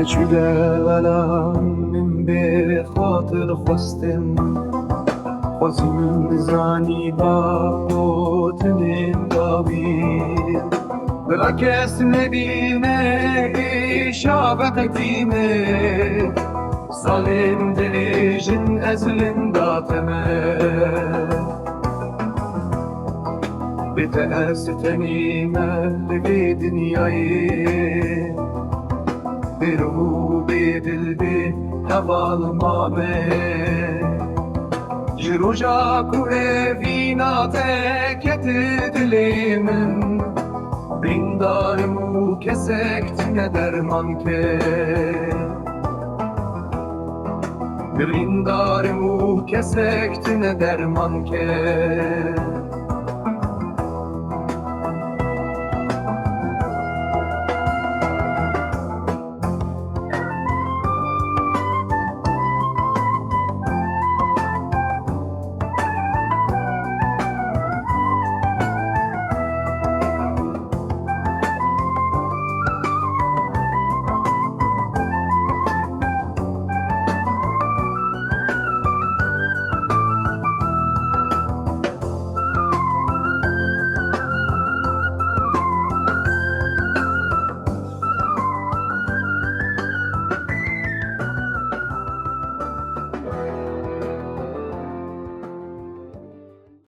بچوده ولم من به خاطر خواستم خوزیم بزانی با قوتن داویم بلا کس نبینه شابه قدیمه سالم دلیجن ازلن داتمه بتأستني مهلكي دنياي برو بدلبي هوال مامي جروجا كوه فينا تكت دلي من بریندارمو کسکت ندرمان که بریندارمو کسکت ندرمان که